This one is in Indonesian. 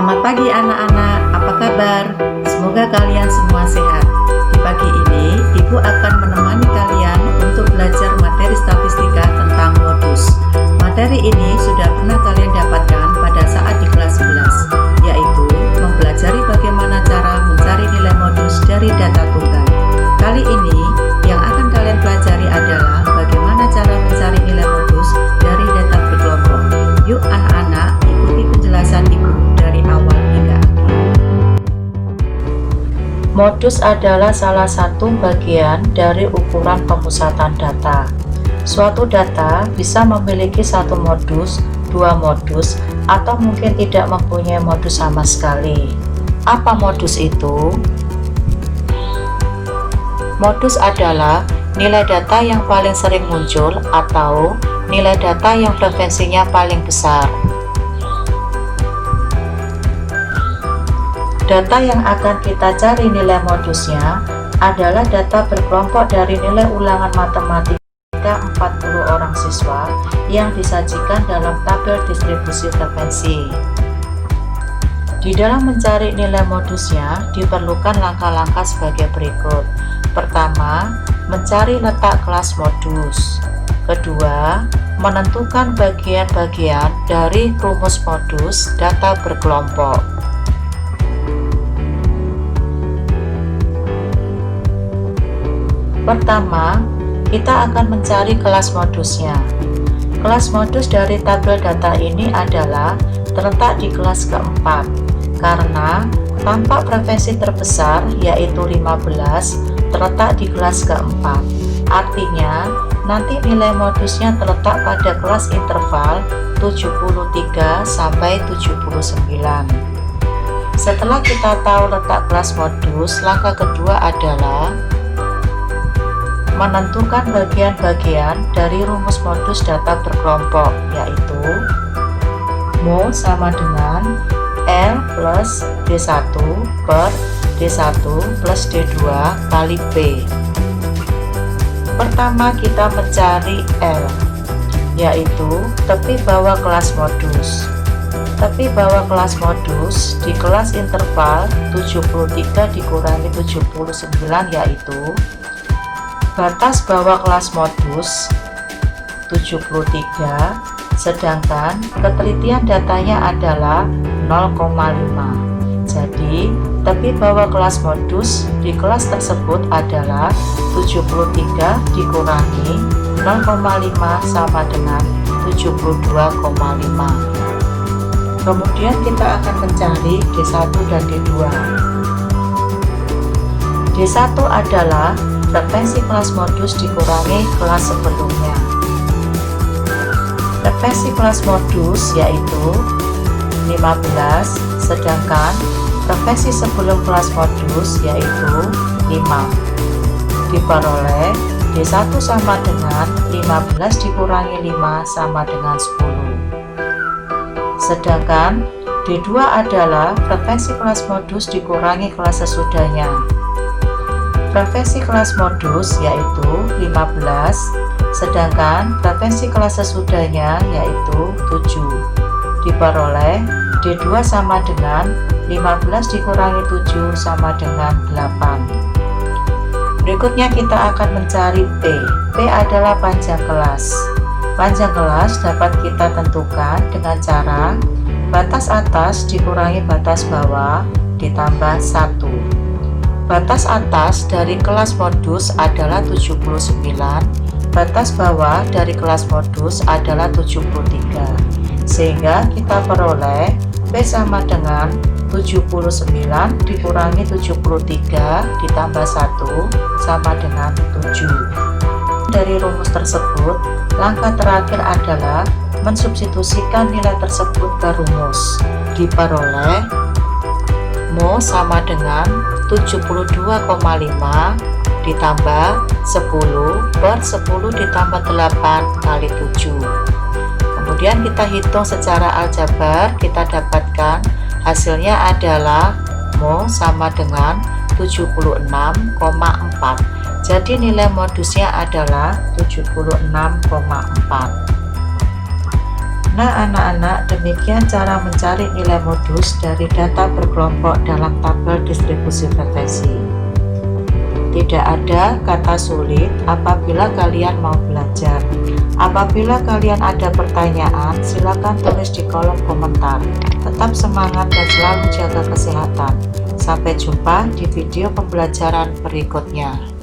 Selamat pagi anak-anak, apa kabar? Semoga kalian semua sehat. Di pagi ini, Ibu akan menemani kalian untuk belajar materi statistika tentang modus. Materi ini sudah pernah kalian dapatkan pada saat di kelas 11, yaitu mempelajari bagaimana cara mencari nilai modus dari data tunggal. Kali ini, yang akan kalian pelajari adalah bagaimana cara mencari nilai modus dari data berkelompok. Yuk anak-anak, ikuti penjelasan Ibu dari awal hingga akhir. Modus adalah salah satu bagian dari ukuran pemusatan data. Suatu data bisa memiliki satu modus, dua modus, atau mungkin tidak mempunyai modus sama sekali. Apa modus itu? Modus adalah nilai data yang paling sering muncul atau nilai data yang frekuensinya paling besar. Data yang akan kita cari nilai modusnya adalah data berkelompok dari nilai ulangan matematika 40 orang siswa yang disajikan dalam tabel distribusi frekuensi. Di dalam mencari nilai modusnya diperlukan langkah-langkah sebagai berikut. Pertama, mencari letak kelas modus. Kedua, menentukan bagian-bagian dari rumus modus data berkelompok. Pertama, kita akan mencari kelas modusnya. Kelas modus dari tabel data ini adalah terletak di kelas keempat, karena tampak frekuensi terbesar yaitu 15 terletak di kelas keempat. Artinya, nanti nilai modusnya terletak pada kelas interval 73 sampai 79. Setelah kita tahu letak kelas modus, langkah kedua adalah menentukan bagian-bagian dari rumus modus data berkelompok, yaitu Mo sama dengan L plus D1 per D1 plus D2 kali P. Pertama kita mencari L, yaitu tepi bawah kelas modus. Tepi bawah kelas modus di kelas interval 73 dikurangi 79, yaitu batas bawah kelas modus 73, sedangkan ketelitian datanya adalah 0,5. Jadi, tepi bawah kelas modus di kelas tersebut adalah 73 dikurangi 0,5 sama dengan 72,5. Kemudian kita akan mencari D1 dan D2. D1 adalah frekuensi kelas modus dikurangi kelas sebelumnya. Frekuensi kelas modus yaitu 15, sedangkan frekuensi sebelum kelas modus yaitu 5. Diperoleh D1 sama dengan 15 dikurangi 5 sama dengan 10. Sedangkan D2 adalah frekuensi kelas modus dikurangi kelas sesudahnya. Frekuensi kelas modus yaitu 15, sedangkan frekuensi kelas sesudahnya yaitu 7. Diperoleh D2 sama dengan 15 dikurangi 7 sama dengan 8. Berikutnya kita akan mencari P. P adalah panjang kelas. Panjang kelas dapat kita tentukan dengan cara batas atas dikurangi batas bawah ditambah 1. Batas atas dari kelas modus adalah 79, batas bawah dari kelas modus adalah 73, sehingga kita peroleh P sama dengan 79 dikurangi 73 ditambah 1 sama dengan 7. Dari rumus tersebut, langkah terakhir adalah mensubstitusikan nilai tersebut ke rumus. Diperoleh Mo sama dengan 72,5 ditambah 10 per 10 ditambah 8 kali 7. Kemudian kita hitung secara aljabar, kita dapatkan hasilnya adalah Mo sama dengan 76,4. Jadi nilai modusnya adalah 76,4. Nah anak-anak, demikian cara mencari nilai modus dari data berkelompok dalam tabel distribusi frekuensi. Tidak ada kata sulit apabila kalian mau belajar. Apabila kalian ada pertanyaan, silakan tulis di kolom komentar. Tetap semangat dan selalu jaga kesehatan. Sampai jumpa di video pembelajaran berikutnya.